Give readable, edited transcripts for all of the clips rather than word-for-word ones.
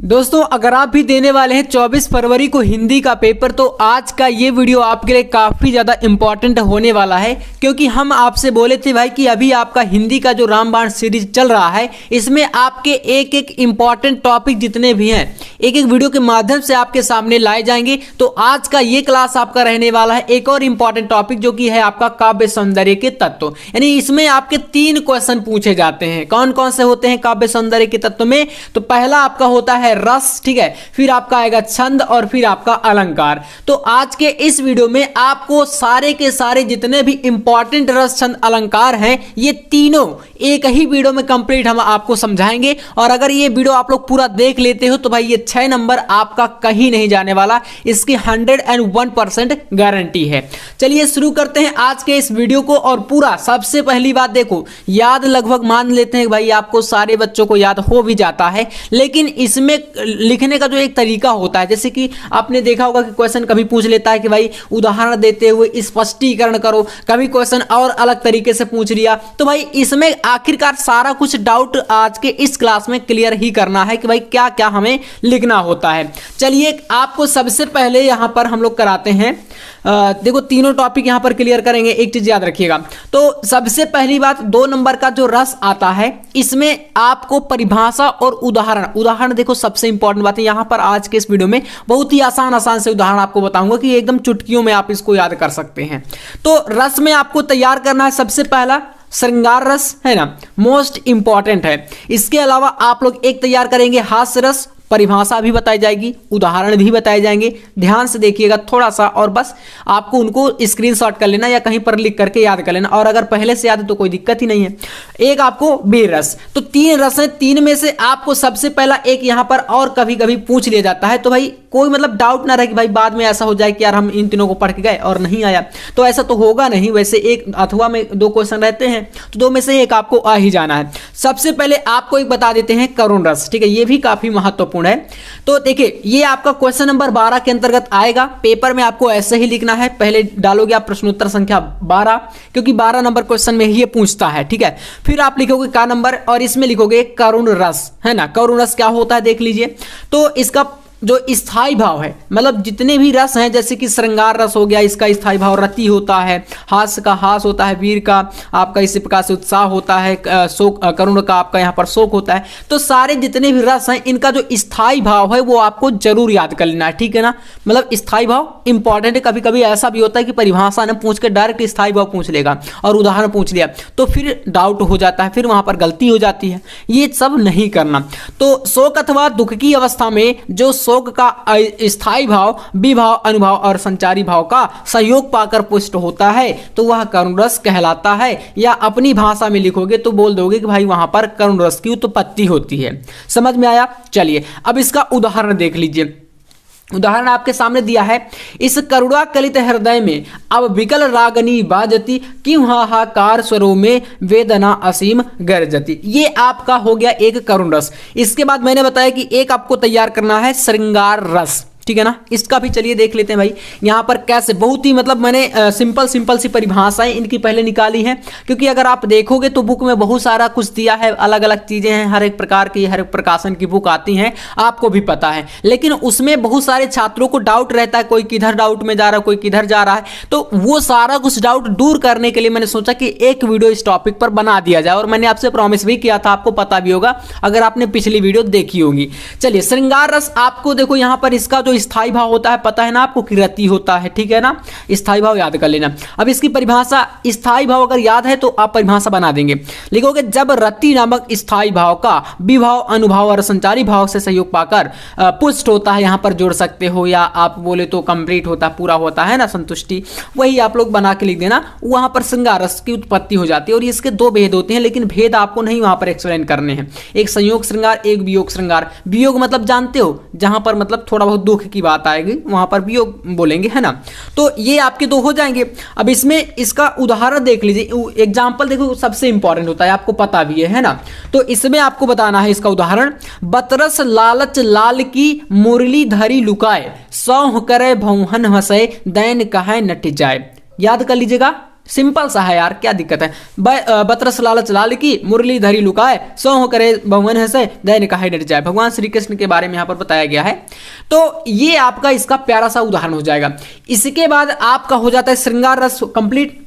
दोस्तों अगर आप भी देने वाले हैं 24 फरवरी को हिंदी का पेपर तो आज का ये वीडियो आपके लिए काफ़ी ज़्यादा इम्पॉर्टेंट होने वाला है, क्योंकि हम आपसे बोले थे भाई कि अभी आपका हिंदी का जो रामबाण सीरीज चल रहा है इसमें आपके एक एक इम्पॉर्टेंट टॉपिक जितने भी हैं एक एक वीडियो के माध्यम से आपके सामने लाए जाएंगे। तो आज का ये क्लास आपका रहने वाला है एक और इम्पॉर्टेंट टॉपिक जो कि है आपका काव्य सौंदर्य के तत्व, यानी इसमें आपके 3 क्वेश्चन पूछे जाते हैं। कौन कौन से होते हैं काव्य सौंदर्य के तत्व में? तो पहला आपका होता है रस, ठीक है, फिर आपका आएगा छंद और फिर आपका अलंकार। तो आज के इस वीडियो में आपको सारे के सारे जितने भी इंपॉर्टेंट रस छंद अलंकार हैं ये तीनों एक ही वीडियो में कंप्लीट हम आपको समझाएंगे। और अगर ये वीडियो आप लोग पूरा देख लेते हो तो भाई ये 6 नंबर आपका कहीं नहीं जाने वाला, इसकी 101% गारंटी है। चलिए शुरू करते हैं आज के इस वीडियो को। और पूरा सबसे पहली बात देखो, याद लगभग मान लेते हैं भाई आपको सारे बच्चों को याद हो भी जाता है, लेकिन इसमें लिखने का जो एक तरीका होता है, जैसे कि आपने देखा होगा कि क्वेश्चन कभी पूछ लेता है कि भाई उदाहरण देते हुए स्पष्टीकरण करो, कभी क्वेश्चन और अलग तरीके से पूछ लिया। तो भाई इसमें आखिरकार सारा कुछ डाउट आज के इस क्लास में क्लियर ही करना है कि भाई क्या क्या हमें लिखना होता है। चलिए आपको सबसे पहले यहां पर हम लोग कराते हैं, देखो तीनों टॉपिक यहां पर क्लियर करेंगे। एक चीज याद रखिएगा, तो सबसे पहली बात 2 नंबर का जो रस आता है इसमें आपको परिभाषा और उदाहरण देखो सबसे इंपॉर्टेंट बात है यहां पर आज के इस वीडियो में बहुत ही आसान से उदाहरण आपको बताऊंगा कि एकदम चुटकियों में आप इसको याद कर सकते हैं। तो रस में आपको तैयार करना है सबसे पहला श्रृंगार रस, है ना, मोस्ट इंपॉर्टेंट है। इसके अलावा आप लोग एक तैयार करेंगे हास्य रस, परिभाषा भी बताई जाएगी, उदाहरण भी बताए जाएंगे। ध्यान से देखिएगा थोड़ा सा, और बस आपको उनको स्क्रीनशॉट कर लेना या कहीं पर लिख करके याद कर लेना, और अगर पहले से याद है तो कोई दिक्कत ही नहीं है। एक आपको वीर रस, तो 3 रस हैं, 3 में से आपको सबसे पहला एक यहां पर और कभी कभी पूछ लिया जाता है, तो भाई कोई मतलब डाउट ना रहे कि भाई बाद में ऐसा हो जाए कि यार हम इन तीनों को पढ़ के गए और नहीं आया, तो ऐसा तो होगा नहीं। वैसे एक अथवा में 2 क्वेश्चन रहते हैं तो 2 में से एक आपको आ ही जाना है। सबसे पहले आपको एक बता देते हैं करुण रस, ठीक है, ये भी काफी महत्वपूर्ण है। तो देखिए ये आपका क्वेश्चन नंबर 12 के अंतर्गत आएगा। पेपर में आपको ऐसे ही लिखना है, पहले डालोगे आप प्रश्नोत्तर संख्या 12, क्योंकि 12 नंबर क्वेश्चन में ही ये पूछता है, ठीक है। फिर आप लिखोगे का नंबर और इसमें लिखोगे करुण रस, है ना। करुण रस क्या होता है देख लीजिए। तो इसका जो स्थाई भाव है, मतलब जितने भी रस हैं, जैसे कि श्रृंगार रस हो गया, इसका स्थाई भाव रति होता है, हास्य का हास होता है, वीर का आपका इसी प्रकार से उत्साह होता है, शोक, करुण का आपका यहाँ पर शोक होता है। तो सारे जितने भी रस हैं इनका जो स्थाई भाव है वो आपको जरूर याद कर लेना है, ठीक है ना। मतलब स्थाई भाव इंपॉर्टेंट है। कभी कभी ऐसा भी होता है कि परिभाषा ने पूछ के डायरेक्ट स्थाई भाव पूछ लेगा और उदाहरण पूछ लिया तो फिर डाउट हो जाता है, फिर वहां पर गलती हो जाती है। ये सब नहीं करना। तो शोक अथवा दुख की अवस्था में जो शोक का स्थायी भाव, विभाव, अनुभाव और संचारी भाव का सहयोग पाकर पुष्ट होता है तो वह करुण रस कहलाता है। या अपनी भाषा में लिखोगे तो बोल दोगे कि भाई वहां पर करुण रस की उत्पत्ति होती है। समझ में आया? चलिए अब इसका उदाहरण देख लीजिए। उदाहरण आपके सामने दिया है, इस करुणा कलित हृदय में अब विकल रागनी बाजती, क्यों हाहाकार स्वरों में वेदना असीम गर्जती। ये आपका हो गया एक करुण रस। इसके बाद मैंने बताया कि एक आपको तैयार करना है श्रृंगार रस, ठीक है ना। इसका भी चलिए देख लेते हैं भाई यहाँ पर कैसे। बहुत ही मतलब मैंने सिंपल सी परिभाषाएं इनकी पहले निकाली हैं, क्योंकि अगर आप देखोगे तो बुक में बहुत सारा कुछ दिया है, अलग अलग चीजें हैं, हर एक प्रकार की, हर एक प्रकाशन की बुक आती हैं, आपको भी पता है। लेकिन उसमें बहुत सारे छात्रों को डाउट रहता है, कोई किधर डाउट में जा रहा है, कोई किधर जा रहा है। तो वो सारा कुछ डाउट दूर करने के लिए मैंने सोचा कि एक वीडियो इस टॉपिक पर बना दिया जाए, और मैंने आपसे प्रॉमिस भी किया था, आपको पता भी होगा अगर आपने पिछली वीडियो देखी होगी। चलिए श्रृंगार रस आपको देखो यहाँ पर इसका जो स्थाई भाव होता है पता है ना आपको, कि रति होता है, ठीक है ना। स्थाई भाव याद कर लेना। अब इसकी परिभाषा, स्थाई भाव अगर याद है तो आप परिभाषा बना देंगे। लिखोगे जब रति नामक स्थाई भाव का विभाव, अनुभाव और संचारी भाव से सहयोग पाकर पुष्ट होता है, यहां पर जोड़ सकते हो या आप बोले तो कंप्लीट होता है, पूरा होता है ना, संतुष्टि, वही आप लोग बना के लिख देना। वहां पर श्रृंगार रस की उत्पत्ति हो जाती है। और इसके 2 भेद होते हैं, लेकिन भेद आपको नहीं वहां पर एक्सप्लेन करने हैं। एक संयोग श्रृंगार, एक वियोग श्रृंगार। वियोग मतलब जानते हो, जहां पर मतलब थोड़ा बहुत दुख की बात आएगी वहां पर वियोग बोलेंगे, है ना। तो ये आपके 2 हो जाएंगे। अब इसमें इसका उदाहरण देख लीजिए, एग्जांपल देखो सबसे इंपॉर्टेंट होता है, आपको पता भी है ना। तो इसमें आपको बताना है इसका उदाहरण, बतरस लालच लाल की मुरली धरी लुकाए, सौह करे भौहन हंसे दैन कहे नट जाए। याद कर लीजिएगा, सिंपल सा है यार, क्या दिक्कत है। बतरस लालच लाल की मुरली धरी लुकाए, सो हो करे भगवान हंसे दैन काहे डर जाए। भगवान श्री कृष्ण के बारे में यहाँ पर बताया गया है। तो ये आपका इसका प्यारा सा उदाहरण हो जाएगा। इसके बाद आपका हो जाता है श्रृंगार रस कंप्लीट।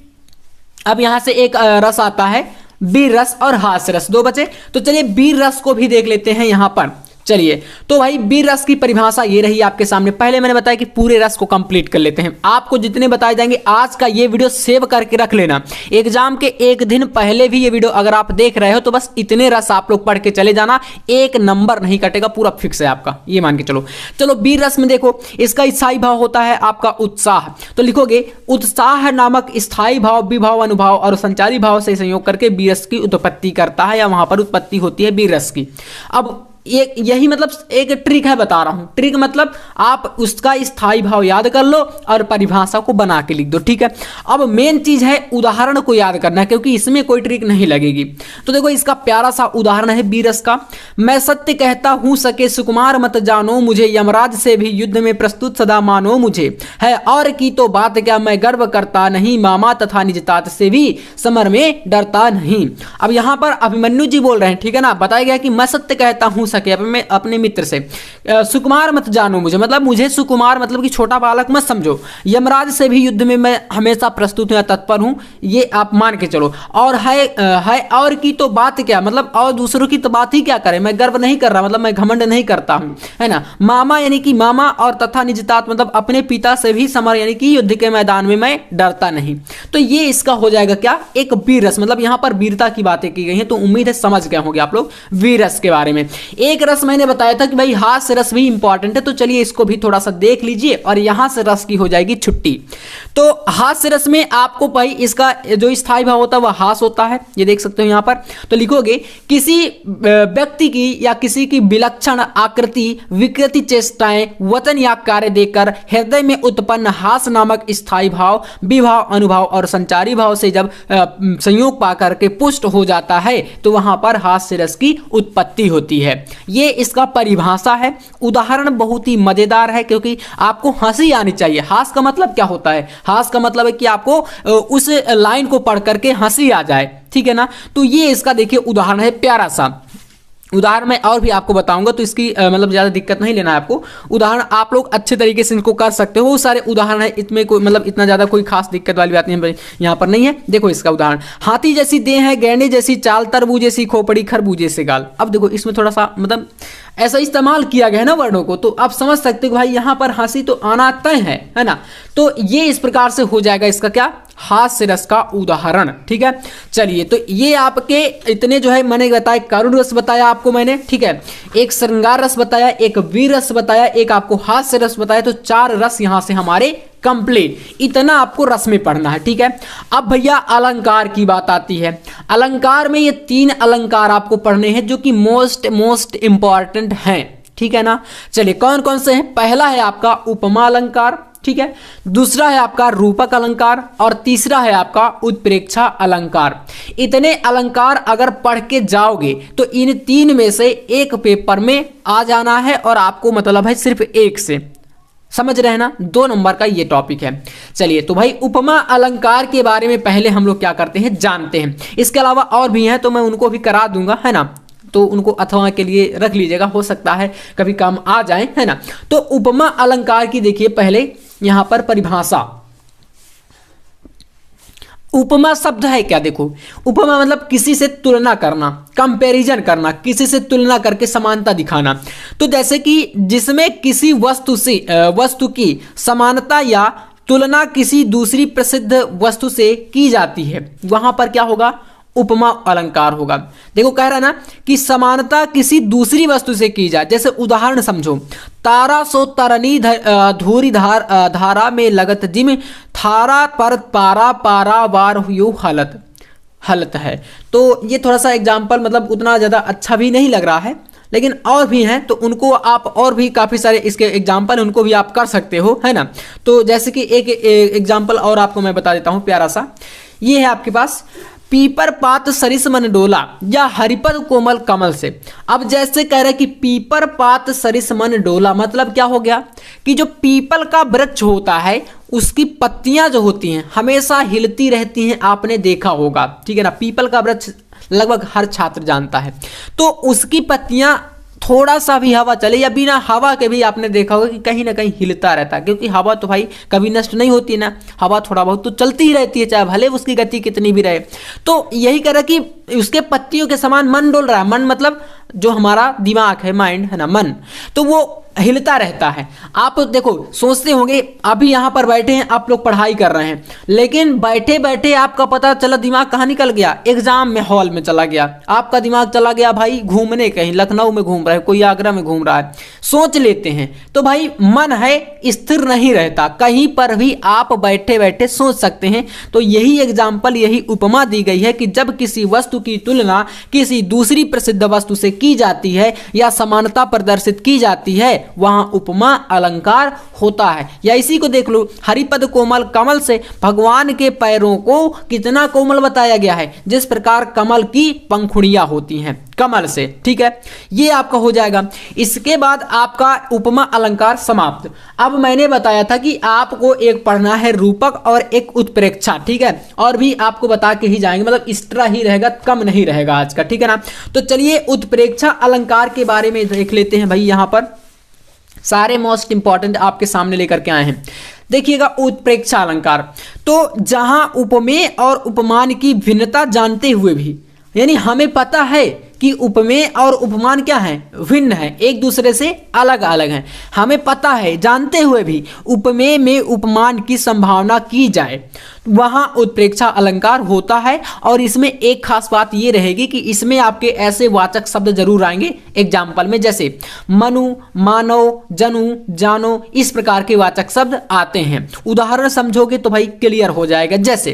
अब यहाँ से एक रस आता है वीर रस और हास्य रस, दो बचे। तो चलिए वीर रस को भी देख लेते हैं यहाँ पर। चलिए तो भाई वीर रस की परिभाषा ये रही आपके सामने। पहले मैंने बताया कि पूरे रस को कंप्लीट कर लेते हैं। आपको जितने बताए जाएंगे आज का ये वीडियो सेव करके रख लेना। एग्जाम के एक दिन पहले भी ये वीडियो अगर आप देख रहे हो तो बस इतने रस आप लोग पढ़ के चले जाना, एक नंबर नहीं कटेगा, पूरा फिक्स है आपका, ये मान के चलो। चलो वीर रस में देखो, इसका स्थायी भाव होता है आपका उत्साह। तो लिखोगे उत्साह नामक स्थायी भाव विभाव अनुभाव और संचारी भाव से संयोग करके वीर रस की उत्पत्ति करता है, या वहां पर उत्पत्ति होती है वीर रस की। अब यही मतलब एक ट्रिक है, बता रहा हूं। ट्रिक मतलब आप उसका स्थायी भाव याद कर लो और परिभाषा को बना के लिख दो, ठीक है। अब मेन चीज है उदाहरण को याद करना, क्योंकि इसमें कोई ट्रिक नहीं लगेगी। तो देखो इसका प्यारा सा उदाहरण है वीर रस का। मैं सत्य कहता हूं सके सुकुमार मत जानो मुझे, यमराज से भी युद्ध में प्रस्तुत सदा मानो मुझे, है और की तो बात क्या मैं गर्व करता नहीं, मामा तथा निज तात से भी समर में डरता नहीं। अब यहां पर अभिमन्यु जी बोल रहे हैं, ठीक है ना। बताया गया कि मैं सत्य कहता हूं अपने मित्र से, सुकुमार मत जानो मुझे, मतलब मुझे सुकुमार मतलब कि छोटा बालक मत समझो, यमराज से भी युद्ध में मैं हमेशा प्रस्तुत हूं, तत्पर हूं, ये आप मान के चलो। और है और की तो बात क्या, मतलब और दूसरों की तो बात ही क्या करें, मैं गर्व नहीं कर रहा, मतलब मैं घमंड नहीं करता हूं, है ना। मामा यानी कि मामा, और तथा निजतात मतलब अपने पिता से भी समर यानी कि युद्ध के मैदान में मैं डरता नहीं। तो ये इसका हो जाएगा क्या, एक वीर रस। मतलब यहां पर वीरता की बातें की गई हैं, तो उम्मीद है समझ गए होंगे आप लोग वीर रस के बारे में। एक रस मैंने बताया था कि भाई हास्य रस भी इंपॉर्टेंट है, तो चलिए इसको भी थोड़ा सा देख लीजिए, और यहां से रस की हो जाएगी छुट्टी। तो हास्य रस में आपको भाई इसका जो स्थायी भाव होता है वह हास होता है, ये देख सकते हो यहां पर। तो लिखोगे किसी व्यक्ति की या किसी की विलक्षण आकृति विकृति चेष्टाएं वचन या कार्य देकर हृदय में उत्पन्न हास नामक स्थायी भाव विभाव अनुभाव और संचारी भाव से जब संयोग पाकर के पुष्ट हो जाता है, तो वहां पर हास्य रस की उत्पत्ति होती है। ये इसका परिभाषा है। उदाहरण बहुत ही मजेदार है, क्योंकि आपको हंसी आनी चाहिए। हास का मतलब क्या होता है, हास का मतलब है कि आपको उस लाइन को पढ़ करके हंसी आ जाए, ठीक है ना। तो ये इसका देखिए उदाहरण है, प्यारा सा उदाहरण मैं और भी आपको बताऊंगा, तो इसकी मतलब ज़्यादा दिक्कत नहीं लेना है आपको। उदाहरण आप लोग अच्छे तरीके से इनको कर सकते हो, वो सारे उदाहरण है, इसमें कोई मतलब इतना ज़्यादा कोई खास दिक्कत वाली बात नहीं यहाँ पर नहीं है। देखो इसका उदाहरण, हाथी जैसी देह है, गैंडे जैसी चाल, तरबूज जैसी खोपड़ी, खरबूजे से गाल। अब देखो इसमें थोड़ा सा मतलब ऐसा इस्तेमाल किया गया है ना वर्णों को, तो आप समझ सकते हो भाई यहाँ पर हंसी तो आना तय है ना। तो ये इस प्रकार से हो जाएगा इसका क्या, हास्य रस का उदाहरण, ठीक है। चलिए तो ये आपके इतने जो है मैंने बताया, करुण रस बताया आपको मैंने, ठीक है, एक श्रृंगार रस बताया, एक वीर रस बताया, एक आपको हास्य रस बताया। तो 4 रस यहां से हमारे कंप्लीट। इतना आपको रस में पढ़ना है, ठीक है। अब भैया अलंकार की बात आती है। अलंकार में ये 3 अलंकार आपको पढ़ने हैं जो कि मोस्ट इंपॉर्टेंट हैं, ठीक है ना। चलिए कौन कौन से हैं। पहला है आपका उपमा अलंकार, ठीक है। दूसरा है आपका रूपक अलंकार, और तीसरा है आपका उत्प्रेक्षा अलंकार। इतने अलंकार अगर पढ़ के जाओगे तो इन 3 में से एक पेपर में आ जाना है, और आपको मतलब है सिर्फ 1 से, समझ रहे हैं ना, 2 नंबर का ये टॉपिक है। चलिए तो भाई उपमा अलंकार के बारे में पहले हम लोग क्या करते हैं जानते हैं। इसके अलावा और भी हैं तो मैं उनको भी करा दूंगा, है ना, तो उनको अथवा के लिए रख लीजिएगा, हो सकता है कभी काम आ जाए, है ना। तो उपमा अलंकार की देखिए पहले यहां पर परिभाषा। उपमा शब्द है क्या, देखो उपमा मतलब किसी से तुलना करना, कंपैरिजन करना, किसी से तुलना करके समानता दिखाना। तो जैसे कि जिसमें किसी वस्तु की समानता या तुलना किसी दूसरी प्रसिद्ध वस्तु से की जाती है, वहां पर क्या होगा, उपमा अलंकार होगा। देखो कह रहा है ना कि समानता किसी दूसरी वस्तु से की जाए। जैसे उदाहरण समझो, तारा सो तरनी धूरी धारा में लगत जिम, थारा पर पारा पारा वार यू हलत है। तो ये थोड़ा सा एग्जाम्पल मतलब उतना ज़्यादा अच्छा भी नहीं लग रहा है, लेकिन और भी हैं तो उनको आप और भी काफ़ी सारे इसके एग्जाम्पल उनको भी आप कर सकते हो, है ना। तो जैसे कि एक एग्जाम्पल और आपको मैं बता देता हूँ प्यारा सा। ये है आपके पास, पीपर पात सरिस मन डोला या हरिपद कोमल कमल से। अब जैसे कह रहे कि पीपर पात सरिस मन डोला, मतलब क्या हो गया कि जो पीपल का वृक्ष होता है उसकी पत्तियां जो होती हैं हमेशा हिलती रहती हैं, आपने देखा होगा, ठीक है ना। पीपल का वृक्ष लगभग हर छात्र जानता है। तो उसकी पत्तियां थोड़ा सा भी हवा चले या बिना हवा के भी आपने देखा होगा कि कहीं ना कहीं हिलता रहता है, क्योंकि हवा तो भाई कभी नष्ट नहीं होती ना, हवा थोड़ा बहुत तो चलती ही रहती है, चाहे भले उसकी गति कितनी भी रहे। तो यही कह रहा कि उसके पत्तियों के समान मन डोल रहा है। मन मतलब जो हमारा दिमाग है, माइंड है ना, मन, तो वो हिलता रहता है। आप देखो सोचते होंगे अभी यहाँ पर बैठे हैं, आप लोग पढ़ाई कर रहे हैं, लेकिन बैठे बैठे आपका पता चला दिमाग कहाँ निकल गया, एग्जाम में हॉल में चला गया, आपका दिमाग चला गया भाई घूमने, कहीं लखनऊ में घूम रहा है, कोई आगरा में घूम रहा है, सोच लेते हैं। तो भाई मन है स्थिर नहीं रहता, कहीं पर भी आप बैठे बैठे सोच सकते हैं। तो यही एग्जाम्पल, यही उपमा दी गई है कि जब किसी वस्तु की तुलना किसी दूसरी प्रसिद्ध वस्तु से की जाती है या समानता प्रदर्शित की जाती है, वहां उपमा अलंकार होता है। या इसी को देख लो, हरिपद कोमल कमल से भगवान के पैरों को कितना कोमल बताया गया है, जिस प्रकार कमल की पंखुड़ियां होती हैं कमल से, ठीक है। ये आपका हो जाएगा। इसके बाद आपका उपमा अलंकार समाप्त। अब मैंने बताया था कि आपको एक पढ़ना है रूपक और एक उत्प्रेक्षा, ठीक है, और भी आपको बता के ही जाएंगे, मतलब इस तरह ही रहेगा, कम नहीं रहेगा आज का, ठीक है ना। तो चलिए उत्प्रेक्षा अलंकार के बारे में देख लेते हैं। भाई यहां पर सारे मोस्ट इंपॉर्टेंट आपके सामने लेकर के आए हैं। देखिएगा उत्प्रेक्षा अलंकार, तो जहां उपमेय और उपमान की भिन्नता जानते हुए भी, यानी हमें पता है कि उपमेय और उपमान क्या है, भिन्न है, एक दूसरे से अलग अलग हैं, हमें पता है, जानते हुए भी उपमेय में उपमान की संभावना की जाए, वहां उत्प्रेक्षा अलंकार होता है। और इसमें एक खास बात ये रहेगी कि इसमें आपके ऐसे वाचक शब्द जरूर आएंगे एग्जाम्पल में, जैसे मनु, मानव, जनु, जानो, इस प्रकार के वाचक शब्द आते हैं। उदाहरण समझोगे तो भाई क्लियर हो जाएगा। जैसे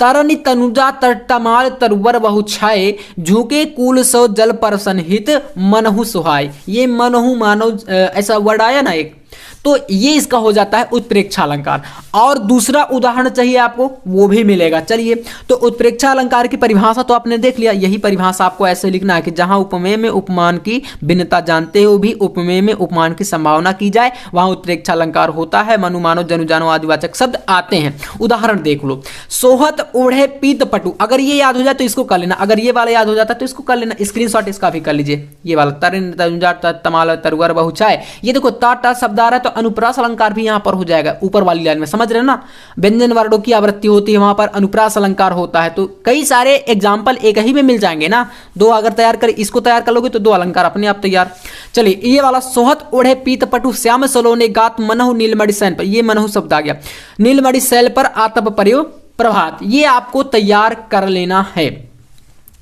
तरनि तनुजा तटमाल तरवर बहु छाए, झुके कुल सो जल पर सनहित मनहु सुहाय। ये मनहु मानव ऐसा वर्ड आया ना एक, तो ये इसका हो जाता है उत्प्रेक्षा अलंकार। और दूसरा उदाहरण चाहिए आपको, वो भी मिलेगा। चलिए, तो उत्प्रेक्षा अलंकार की परिभाषा तो आपने देख लिया। यही परिभाषा आपको ऐसे लिखना है कि जहां उपमेय में उपमान की भिन्नता जानते हुए भी उपमेय में उपमान की संभावना की जाए, वहां उत्प्रेक्षा अलंकार होता है। मनु, मानो, जनु, जानो आदि वाचक शब्द आते हैं। उदाहरण देख लो, सोहत ओढ़े पीत पटु, अगर ये याद हो जाए तो इसको कर लेना, अगर ये वाला याद हो जाता है तो इसको कर लेना, स्क्रीनशॉट इसका भी कर लीजिए। ये वाला तरिन तनुजा तमाल तरवर बहु छाए, ये देखो टा शब्द आ रहा है तो अनुप्रास अलंकार भी यहां पर हो जाएगा, ऊपर वाली लाइन में, समझ रहे हो ना। व्यंजन वर्णों की आवृत्ति होती है, वहां पर अनुप्रास अलंकार होता है। तो कई सारे एग्जाम्पल एक ही में मिल जाएंगे ना, दो अगर तैयार कर, इसको तैयार कर लोगे तो दो अलंकार अपने आप तैयार। चलिए, ये वाला सोहत ओढ़े पीत पटु श्याम सलोने गात मनहु नीलमणि सैल पर, ये मनहु शब्द आ गया, नीलमणि सैल पर आतप पर्यो प्रभात, ये आपको तैयार कर लेना है।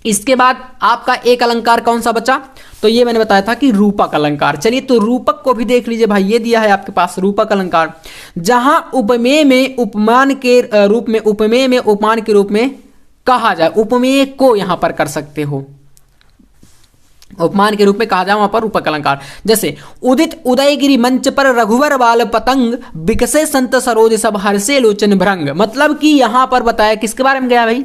इसके बाद आपका एक अलंकार कौन सा बचा, तो ये मैंने बताया था कि रूपक अलंकार। चलिए, तो रूपक को भी देख लीजिए भाई, ये दिया है आपके पास रूपक अलंकार, जहां उपमेय में उपमान के रूप में, उपमेय में उपमान के रूप में कहा जाए, उपमेय को यहां पर कर सकते हो, उपमान के रूप में कहा जाए वहां पर रूपक अलंकार। जैसे उदित उदयगिरी मंच पर रघुवर बाल पतंग, बिकसे संत सरोज सब हर्षे लोचन भ्रंग, मतलब कि यहां पर बताया किसके बारे में गया भाई,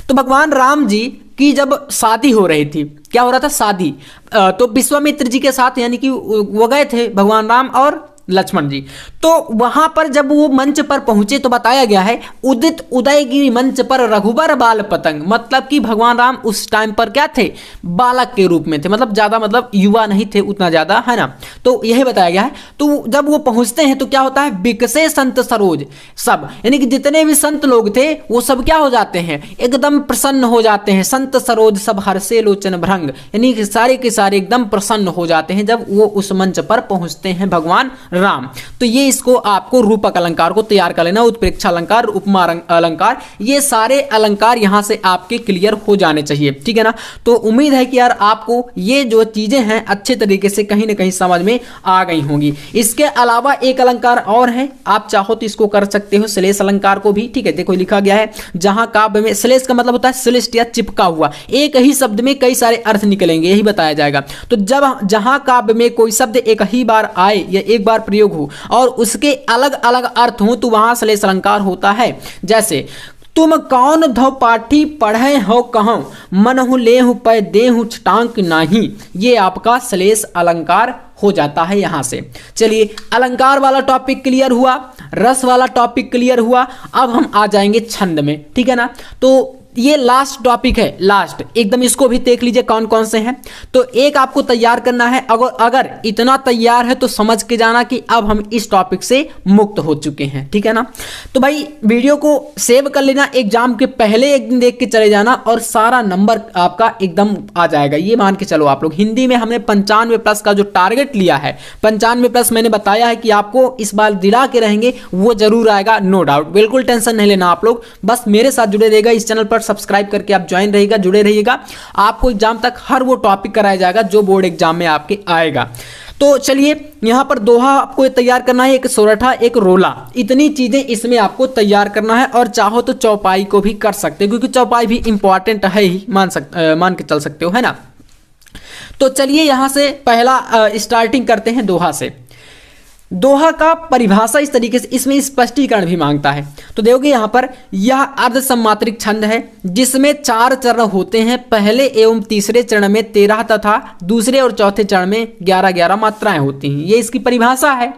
तो भगवान राम जी की जब शादी हो रही थी, क्या हो रहा था, शादी, तो विश्वामित्र जी के साथ, यानी कि वो गए थे भगवान राम और लक्ष्मण जी, तो वहां पर जब वो मंच पर पहुंचे तो बताया गया है उदित उदयगिरी मंच पर रघुबर बाल पतंग, मतलब कि भगवान राम उस टाइम पर क्या थे, बालक के रूप में थे, मतलब ज्यादा, मतलब युवा नहीं थे उतना ज्यादा, है ना। तो यही बताया गया है। तो जब वो पहुंचते हैं तो क्या होता है, बिकसे संत सरोज सब, यानी कि जितने भी संत लोग थे वो सब क्या हो जाते हैं, एकदम प्रसन्न हो जाते हैं। संत सरोज सब हर्षे लोचन भ्रंग, यानी कि सारे के सारे एकदम प्रसन्न हो जाते हैं जब वो उस मंच पर पहुंचते हैं भगवान राम। तो ये इसको आपको रूपक अलंकार को तैयार कर लेना, उत्प्रेक्षा अलंकार, उपमा अलंकार, ये सारे अलंकार यहां से आपके क्लियर हो जाने चाहिए, ठीक है ना। तो उम्मीद है कि यार आपको ये जो चीजें हैं अच्छे तरीके से कहीं ना कहीं समझ में आ गई होंगी। इसके अलावा एक अलंकार और है, आप चाहो तो इसको कर सकते हो, श्लेष अलंकार को भी, ठीक है। देखो लिखा गया है, जहां काव्य में, श्लेष का मतलब होता है श्लिष्ट या चिपका हुआ, एक ही शब्द में कई सारे अर्थ निकलेंगे, यही बताया जाएगा। तो जब जहां काव्य में कोई शब्द एक ही बार आए या एक बार प्रयोग हो और उसके अलग अलग अर्थ हो तो वहां श्लेष अलंकार होता है। जैसे तुम कौन धो पाठी पढ़े हो कहूं, मनहु लेहु पै देहु छटांक नाही, ये आपका श्लेष अलंकार हो जाता है यहाँ से। चलिए, अलंकार वाला टॉपिक क्लियर हुआ, रस वाला टॉपिक क्लियर हुआ। अब हम आ जाएंगे छंद में, ठीक है ना। तो ये लास्ट टॉपिक है, लास्ट एकदम, इसको भी देख लीजिए कौन कौन से हैं। तो एक आपको तैयार करना है, अगर इतना तैयार है तो समझ के जाना कि अब हम इस टॉपिक से मुक्त हो चुके हैं, ठीक है ना। तो भाई वीडियो को सेव कर लेना, एग्जाम के पहले एक दिन देख के चले जाना और सारा नंबर आपका एकदम आ जाएगा। ये मान के चलो आप लोग, हिंदी में हमने 95+ का जो टारगेट लिया है, 95+ मैंने बताया है कि आपको इस बार दिला के रहेंगे, वो जरूर आएगा, नो डाउट। बिल्कुल टेंशन नहीं लेना आप लोग, बस मेरे साथ जुड़े रहेगा, इस चैनल पर सब्सक्राइब करके आप ज्वाइन रहिएगा, जुड़े रहिएगा। आपको एग्जाम तक हर वो टॉपिक कराया जाएगा जो बोर्ड एग्जाम में आपके आएगा। तो चलिए, यहां पर दोहा आपको तैयार करना है, एक सोरठा, एक रोला, इतनी चीजें इसमें आपको तैयार करना है। और चाहो तो चौपाई को भी कर सकते हो, क्योंकि चौपाई भी इंपॉर्टेंट है ही, मान के चल सकते हो, है ना। तो चलिए, यहां से पहला स्टार्टिंग करते हैं दोहा से। दोहा का परिभाषा इस तरीके से, इसमें स्पष्टीकरण भी मांगता है। तो देखोगे यहाँ पर, यह अर्ध सम्मात्रिक छंद है जिसमें 4 चरण होते हैं। पहले एवं तीसरे चरण में 13 तथा दूसरे और चौथे चरण में 11-11 मात्राएं होती हैं। ये इसकी परिभाषा है।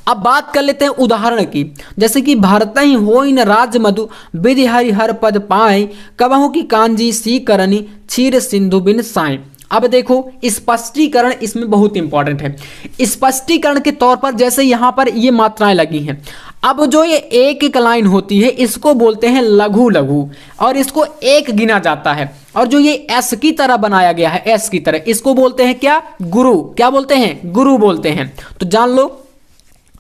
अब बात कर लेते हैं उदाहरण की, जैसे कि भरतहि होई न राज मधु विधि हरि हर पद पाए, कबहु की कांजी सी करनी क्षीर सिंधु बिन साए। अब देखो, स्पष्टीकरण इसमें बहुत इंपॉर्टेंट है। स्पष्टीकरण के तौर पर जैसे यहाँ पर ये मात्राएं लगी हैं, अब जो ये एक एक लाइन होती है इसको बोलते हैं लघु लघु, और इसको एक गिना जाता है। और जो ये एस की तरह बनाया गया है, एस की तरह, इसको बोलते हैं क्या, गुरु। क्या बोलते हैं, गुरु बोलते हैं। तो जान लो,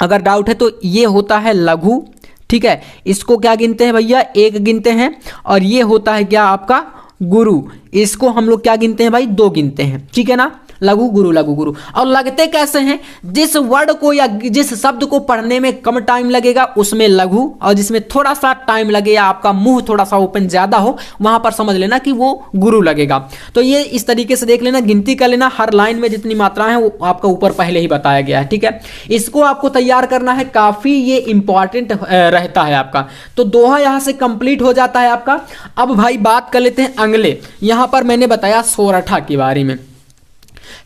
अगर डाउट है तो ये होता है लघु, ठीक है। इसको क्या गिनते हैं भैया, एक गिनते हैं। और ये होता है क्या आपका गुरु, इसको हम लोग क्या गिनते हैं भाई, 2 गिनते हैं, ठीक है ना। लघु गुरु, लघु गुरु। और लगते कैसे हैं, जिस वर्ड को या जिस शब्द को पढ़ने में कम टाइम लगेगा उसमें लघु, और जिसमें थोड़ा सा टाइम लगे या आपका मुंह थोड़ा सा ओपन ज्यादा हो, वहां पर समझ लेना कि वो गुरु लगेगा। तो ये इस तरीके से देख लेना, गिनती कर लेना, हर लाइन में जितनी मात्राएं हैं वो आपका ऊपर पहले ही बताया गया है, ठीक है। इसको आपको तैयार करना है, काफी ये इंपॉर्टेंट रहता है आपका। तो दोहा यहां से कंप्लीट हो जाता है आपका। अब भाई बात कर लेते हैं अगले। यहां पर मैंने बताया सोरठा के बारे में।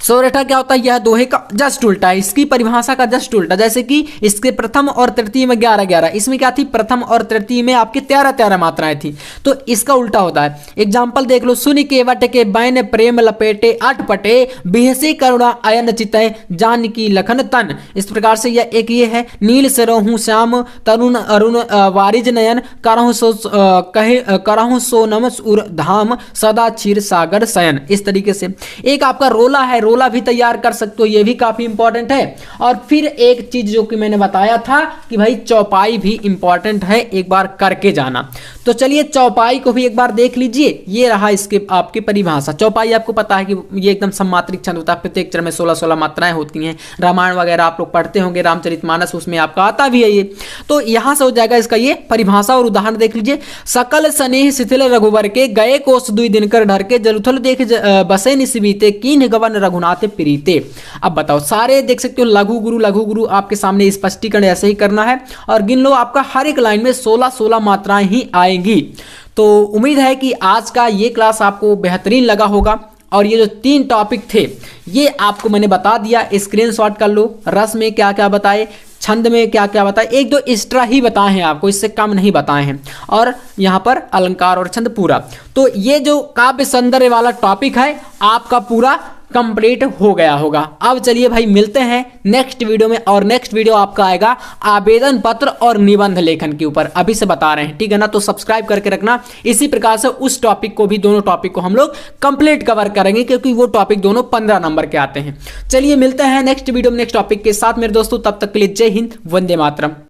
सोरठा क्या होता है, यह दोहे का जस्ट उल्टा है, इसकी परिभाषा का जस्ट उल्टा। जैसे कि इसके प्रथम और तृतीय में 11-11, इसमें क्या थी, प्रथम और तृतीय में आपके 13-13 मात्राएं थी। तो इसका उल्टा होता है। एग्जाम्पल देख लो, सुनि केवट के बैन प्रेम लपेटे अटपटे, बिहसी करुणा अयन चितय जानकी लखन तन। इस प्रकार से यह एक ये है, नील सिरोहू श्याम तरुण अरुण वारिज नयन, करहु सो नम उर धाम सदा क्षीर सागर शयन। इस तरीके से एक आपका रोला है, रोला भी तैयार कर सकते हो, ये भी काफी इंपॉर्टेंट है। और फिर एक चीज जो कि मैंने बताया था कि भाई चौपाई भी इंपॉर्टेंट है, एक बार करके जाना। तो चलिए, चौपाई को भी एक बार देख लीजिए। ये रहा इसके आपकी परिभाषा। चौपाई आपको पता है कि ये एकदम सम्मात्रिक छंद होता है, प्रत्येक चरण में 16-16 मात्राएं होती हैं। रामायण वगैरह आप लोग पढ़ते होंगे, रामचरितमानस, उसमें आपका आता भी है ये। तो यहां से हो जाएगा इसका ये परिभाषा। और उदाहरण देख लीजिए, सकल स्नेह शिथिल रघुवर के, गए कोस दुई दिनकर ढर के, जलुथल देख बसे निसबीते, कीन गवन रघुनाथ प्रीते। अब बताओ, सारे देख सकते हो लघु गुरु, लघु गुरु आपके सामने स्पष्टीकरण ऐसे ही करना है। और गिन लो, आपका हर एक लाइन में 16-16 मात्राएं ही आएंगी। तो उम्मीद है कि आज का ये क्लास आपको बेहतरीन लगा होगा। और ये जो 3 टॉपिक थे ये आपको मैंने बता दिया, स्क्रीनशॉट कर लो। रस में क्या क्या बताए, छंद में क्या क्या बताए, 1-2 एक्स्ट्रा ही बताए हैं आपको, इससे कम नहीं बताए हैं। और यहाँ पर अलंकार और छंद पूरा। तो ये जो काव्य सौंदर्य वाला टॉपिक है आपका पूरा कंप्लीट हो गया होगा। अब चलिए भाई, मिलते हैं नेक्स्ट वीडियो में। और नेक्स्ट वीडियो आपका आएगा आवेदन पत्र और निबंध लेखन के ऊपर, अभी से बता रहे हैं, ठीक है ना। तो सब्सक्राइब करके रखना। इसी प्रकार से उस टॉपिक को भी, दोनों टॉपिक को हम लोग कंप्लीट कवर करेंगे, क्योंकि वो टॉपिक दोनों 15 नंबर के आते हैं। चलिए, मिलते हैं नेक्स्ट वीडियो में नेक्स्ट टॉपिक के साथ मेरे दोस्तों। तब तक के लिए जय हिंद, वंदे मातरम।